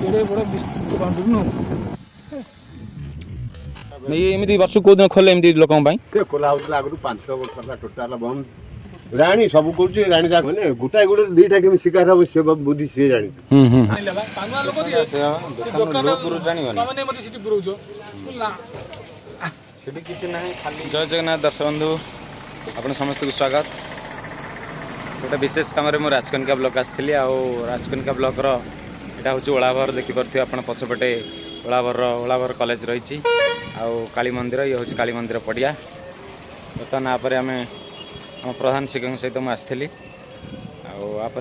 केड़े बड़ा विस्तृत बाउंड्री नो ये एमती वर्ष को दिन खोले एमती लोकन ପାଇଁ से खोला होता आगु 5 वर्ष होला टोटाल बंद रानी सब करूची रानी जा माने गोटाय गोटे दीटा केम शिकार हो से बुद्धि से जानी लेबा पांगवा लोक दिए से दुकान पुरु जानिबो ना माने मते सिटी पुरउजो ना सेठी किछि नाही खाली जय जगन्नाथ दर्शक बंधु आपण समस्त को स्वागत गोटे विशेष काम रे मो राजकनिका ब्लॉक आस्थली आ राजकनिका ब्लॉक रो एटा होची ओलाभर देखि परथि आपण पछपटे ओलाभर कॉलेज रही काली मंदिर ये हूँ काली मंदिर पड़िया बर्तमान आप आम प्रधान शिक्षक सहित मुझे आसती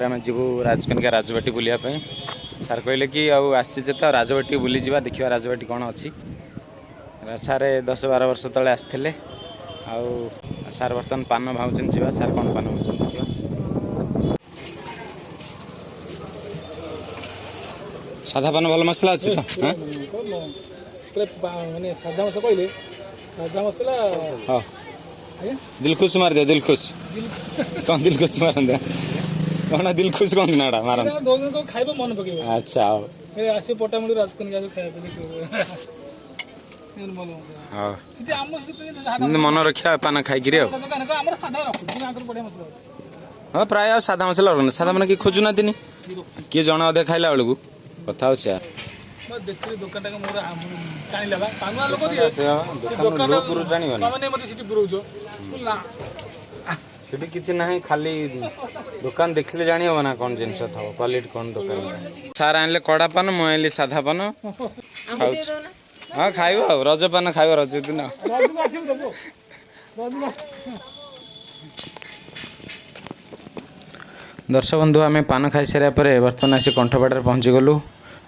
आम जीवु राजकनिका राजबाटी बुलायापी सार कहले कि आसी तो राजबाटी बुली जा देखा राजबाटी कौन अच्छी सारे 10-12 वर्ष तले आसते सार बर्तमान पान भावुन जा सार कौन पान भावुन देखा साधा पान भल मसला अच्छी तो माने सादा मसला कहले सादा मसला हाँ दिलखुश मार दे दिलखुश कौन दिलखुश मार दे कौन दिलखुश कौन नाड़ा मार दो दिन को खाइबो मन पकेबो अच्छा आओ ए आसे पोटामुडी राजकनिका जो खाइबो देखिबो मन हां सिटी आम सिटी मन रखिया पाना खाइ गिरे दुकान को हमर सादा रखु दुकान को बढ़िया मसला हां प्राय सादा मसला रखन सादा मन की खोजु ना दिनी के जण अधे खाइला बेलकू कथा हो से देखिले दुकानटा के मोर टाणी लेबा पांगवा लोक दिए से दुकान पुरु जानिबो ना माने मते सिटी पुरउजो ना सेठी किछि नाही खाली दुकान देखले जानि हो ना कोन जिंस थाओ क्वालिटी कोन दुकान सारा आनले कड़ा पान मोइली साधा पान हां खाइबो रज पान खाइबो रज दिन दर्शक बंधु आम पान खाई सारा पर बर्तमान आसी कंठपाड़ पहुँची गलु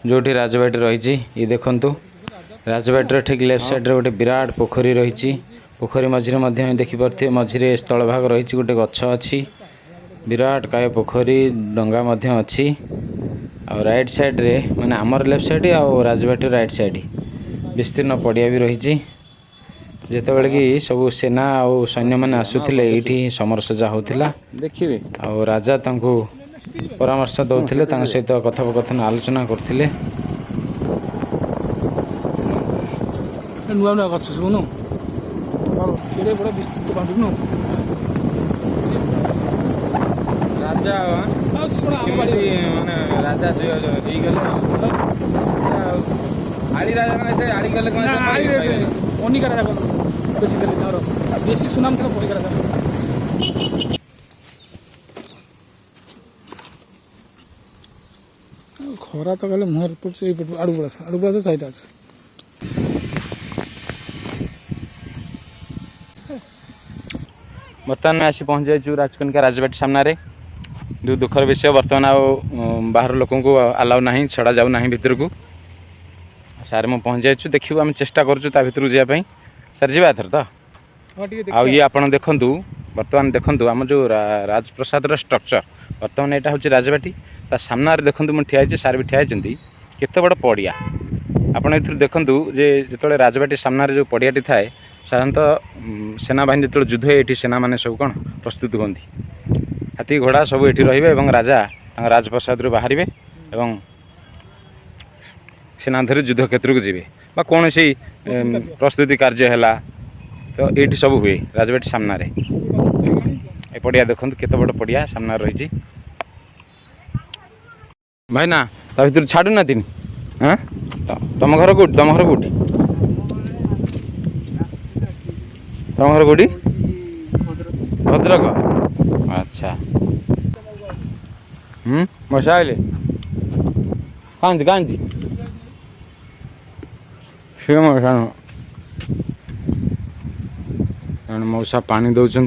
जो राजबाटी रही ये देखु राजबाटी ठीक लेफ्ट साइड गोटे विराट पोखरी रही पोखरी मझे देखिपे मझे स्थल भाग रही गोटे गछ अच्छी विराट काय पोखरी डंगा अच्छी आ राइट साइड रे माने आमर लेफ्ट साइड आ राजबाटी राइट साइड विस्तीर्ण पड़िया भी रही जिते कि सब सेना और सैन्य मैंने आसुले ये समर सजा होता देखिए आ राजा परामर्श दौले सहित कथोपकथन आलोचना करते नुआ नुआ गछ सब नो केड़े बड़ा विस्तृत बाउंड्री नो राजा माने राजा से देई गले आली राजा माने आली गले कोन ओनिका राजा बेसी गले तारो बेसी सुनाम था ओनिका राजा खरा तो गले मोहर पड़ आड़ू बड़ा साइड আছে बर्तमान आसी पहुँच जाइए राजकनिका राजबाटी सामने जो दुखर विषय बर्तमान बाहर लोक अलाउ ना छड़ा जाऊ ना भितर को सारे मुझे पहुँच जाइए देखू आम चेष्टा करूँ जावाई सार जी एथर तो आ ये आप देखु बर्तमान देखु आम जो राजप्रसाद स्ट्रक्चर बर्तमान यहाँ हूँ राजबाटी ता सामने देखो मुझे ठिया सार भी ठिया केते बड़ पड़िया आपड़ ए देखु जो राजबाटी सामने जो पड़ियाटी थाए साधारणतः सेनाबाहिनी जो युद्ध ये सेना मैंने सब कौन प्रस्तुत हमें हाथी घोड़ा सब ये रे राजा राजप्रसाद रू बाहर सेना धरी युद्ध क्षेत्र को जी कौन सी प्रस्तुति कार्य है तो ये सब हुए राजबाटी सामने ए पड़िया देखो केते बड़ पड़िया सामने रही भाई ना ता भर छाड़ू ना तीन हाँ तुम घर कौट तुम घर कौटी तुम घर कौटी भद्रक अच्छा मशा आइले कांदी कांदी से मशा मौसा पानी दौरान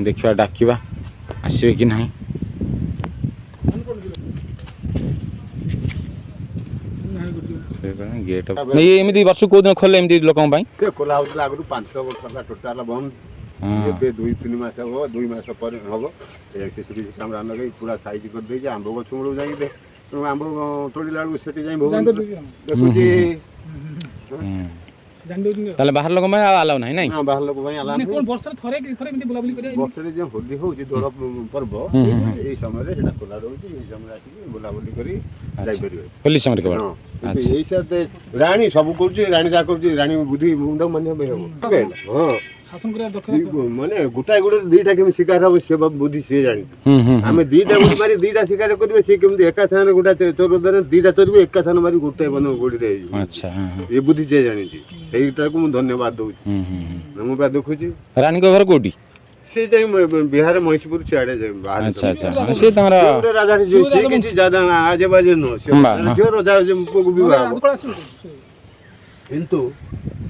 देखा डाकवा आसवे कि ना गेट नहीं एमती वर्ष को दिन खोले एमती लोकन ପାଇଁ से खोला होता आगु 5 वर्ष होला टोटाल बंद ये 2-3 मास हो 2 मास पर हम एक्सेसरी कैमरा लगे पूरा साइज कर दे आंब गछ मुड़ जाई दे आंब तोड़ी लाग सेठी जाई देखुची ताले बाहर लोक में अलाउ नहीं नहीं हां बाहर लोक भाई अलाउ नहीं कोन वर्ष थरे एमती बुलाबुली करे वर्ष रे जे होली होची दोड़ पर्व ए समय रे हेडा खोला रहउची ए समय आसी बुलाबुली करी जाई परिबे होली समय केवल ଆଚ୍ଛା। ଏଇ ସାଥେ ରାଣୀ ସବୁ କରୁଛି, ରାଣୀ ଯାହା କରୁଛି, ରାଣୀ ବୁଦ୍ଧି ମୁଣ୍ଡ ମାନିବା ପାଇଁ ହବ। ହଁ ଶାସନ କରିବା ଦକ୍ଷତା ମାନେ ଗୋଟାଏ ଗୋଟେ ଦିଟା କେମିତି ଶିକାର ହବ ସେ ବୁଦ୍ଧି ସିଏ ଜାଣିଛି। ଆମେ ଦିଟା ଗୁଡ଼ି ମାରି ଦିଟା ଶିକାର କରିବେ, ସିଏ କେମିତି ଏକା ସାଙ୍ଗରେ ଗୋଟା ଚୋର ଧରେ ଦିଟା ଚୋରିବେ, ଏକା ସାଙ୍ଗରେ ମାରି ଗୋଟାଏ ବନ ଗୋଡ଼ିରେ ହେଇଯିବ। ଆଚ୍ଛା ଏ ବୁଦ୍ଧି ସିଏ ଜାଣିଛି, ସେଇଟାକୁ ମୁଁ ଧନ୍ୟବାଦ ଦଉଛି। ମୁଁ ବା ଦେଖୁଛି ରାଣୀଙ୍କ ଘର କୋଉଠି? ସେ ଯାଇ ବିହାର ମହିଷପୁର ସିଆଡ଼େ ଯାଇ ବାହାରେ ଆଚ୍ଛା ଆଚ୍ଛା ସେ ତାଙ୍କର ଗୋଟେ ରାଜା ସିଏ କିଛି ଜାଦା ଆଜେ ବାଜେ ନୁହଁ, ଝିଅ ରାଜା ପୁଅକୁ ବିବାହ ହବ। ରାଜକଳା ଆସିବ କିନ୍ତୁ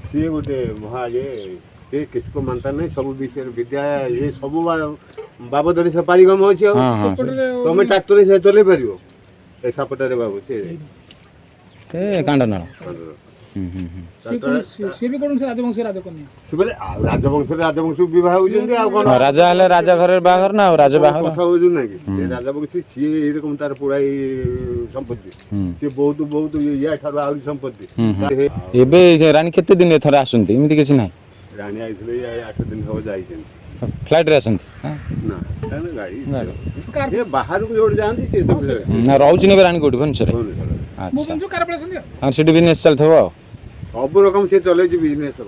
ସିଏ ଗୋଟେ ମହା ସେ କିସକୁ ମାନତା ନାହିଁ, ସବୁ ବିଷୟରେ ବିଦ୍ୟା ଏ ସବୁ ବାବଦରେ ସେ ପାରିଗମ ଅଛି। ଆଉ ତମେ ଟ୍ରାକ୍ଟରରେ ସେ ଚଲେଇ ପାରିବ ଏ ସାପଟାରେ ବାବୁ ସେ କାଣ୍ଡନାଳ। ସିଏ ବି କୌଣସି ରାଜବଂଶୀ ରାଜକନ୍ୟା ସେ ବୋଲେ ଆଉ ରାଜବଂଶ ବିବାହ ହଉଛନ୍ତି ଆଉ କଣ ରାଜା ହେଲେ ରାଜା ଘରେର ବାହାଘର ନା ଆଉ ରାଜ ବାହାଘର କଥା ହଉଛୁ ନା କି ଏ ରାଜବଂଶୀ ସିଏ ଏଇରକମ ତାର ପୁଳାଇ ସମ୍ପତ୍ତି, ସିଏ ବହୁତ ବହୁତ ୟା ଠାରୁ ଆହୁରି ସମ୍ପତ୍ତି। ଏବେ ରାଣୀ କେତେ ଦିନ ଥରେ ଆସନ୍ତି? ଏମିତି କିଛି ନାହିଁ। ରାଣୀ ଆଇଥିଲେ 8 ଦିନ ହବ ଯାଇଛନ୍ତି। ଫ୍ଲାଇଟ୍ରେ ଆସନ୍ତି ନା ଗାଡ଼ି ବାହାରକୁ ଯୋଉଠି ଯାଆନ୍ତି ସେ ସବୁ ନା ରହୁଛି ଏବେ ରାଣୀ କୋଉଠି? ଭୁବନେଶ୍ୱରରେ। ଆଚ୍ଛା ହଁ ସେଠି ବିଜନେସ୍ ଚାଲିଥିବ ଆଉ। ସବୁ ରକମ ସେ ଚଲେଇଛି ବିଜନେସ୍।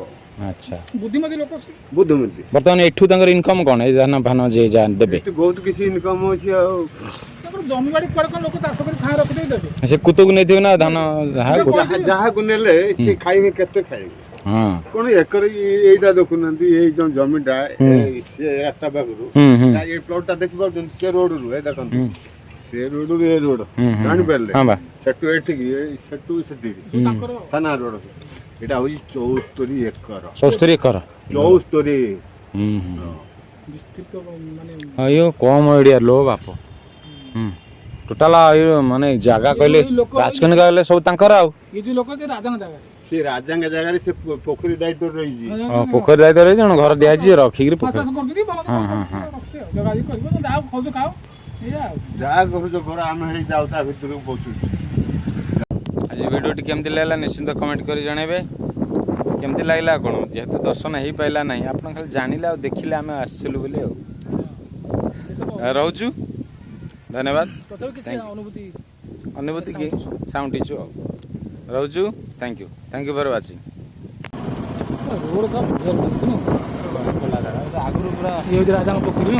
ଆଚ୍ଛା ବୁଦ୍ଧିମତୀ ଲୋକ ବୁଦ୍ଧିମତୀ। ବର୍ତ୍ତମାନ ଏଠୁ ତାଙ୍କର ଇନକମ୍ କ'ଣ? ଏଇ ଧାନ ଫାନ ଯିଏ ଯାହା ଦେବେ ଏଠି ବହୁତ କିଛି ଇନକମ୍ ଅଛି। ଆଉ ତାଙ୍କର ଜମିବାଡ଼ି କୁଆଡ଼େ କ'ଣ ଲୋକ ଚାଷ କରି ଛାଁ ରଖିଦେଇ ଦେବେ। ସେ କୁତକୁ ନେଇଥିବେ ନା ଧାନ ଯାହାକୁ ନେଲେ ସେ ଖାଇବେ, କେତେ ଖାଇବେ? ହଁ କଣ ଏକର ଏଇଟା ଦେଖୁନାହାନ୍ତି, ଏଇ ଯୋଉ ଜମିଟା ସେ ରାସ୍ତା ପାଖରୁ ଏଇ ପ୍ଲଟଟା ଦେଖିପାରୁଛନ୍ତି, ସେ ରୋଡରୁ ଏ ଦେଖନ୍ତୁ, ସେ ରୋଡରୁ ଏ ରୋଡ ଜାଣିପାରିଲେ, ସେଠୁ ଏଠିକି ସେଠୁ ସେଠିକି ଥାନା ରୋଡ, ଏଇଟା ହଉଛି 74 ଏକର। 74 ଏକର 74 ବିସ୍ତୃତ ମାନେ ଇଏ କମ ଏରିଆ ଲୋ ବାପ। ଟୋଟାଲ ମାନେ ଜାଗା କହିଲେ ରାଜକନ୍ୟା ଗଲେ ସବୁ ତାଙ୍କର। ଆଉ ଏ ଯୋଉ ଲୋକ ରାଜାଙ୍କ ଜାଗାରେ, ସେ ରାଜାଙ୍କ ଜାଗାରେ ସେ ପୋଖରୀ ଦାୟିତ୍ୱ ରହିଛି। ପୋଖରୀ ଦାୟିତ୍ୱ ରହିଛି, ଜଣ ଘର ଦିଆଯାଇଛି ରଖିକିରି ପୋଖରୀ ଯାହା କରୁଛ କର, ଆମେ ହେଇ ଯାଉ ତା ଭିତରକୁ ପଶୁଛୁ। ଆଜି ଭିଡ଼ିଓଟି କେମିତି ଲାଗିଲା ନିଶ୍ଚିନ୍ତ କମେଣ୍ଟ କରି ଜଣାଇବେ। କେମିତି ଲାଗିଲା କ'ଣ? ଯେହେତୁ ଦର୍ଶନ ହେଇପାରିଲା ନାହିଁ, ଆପଣ ଖାଲି ଜାଣିଲେ ଆଉ ଦେଖିଲେ ଆମେ ଆସିଥିଲୁ ବୋଲି। ଆଉ ରହୁଛୁ, ଧନ୍ୟବାଦ। ଅନୁଭୂତି କି ସାଉଣ୍ଡିଛୁ ଆଉ ରହୁଛୁ। Thank you for watching. ଆଗରୁ ପୁରା ରାଜାଙ୍କ ପୋଖରୀ।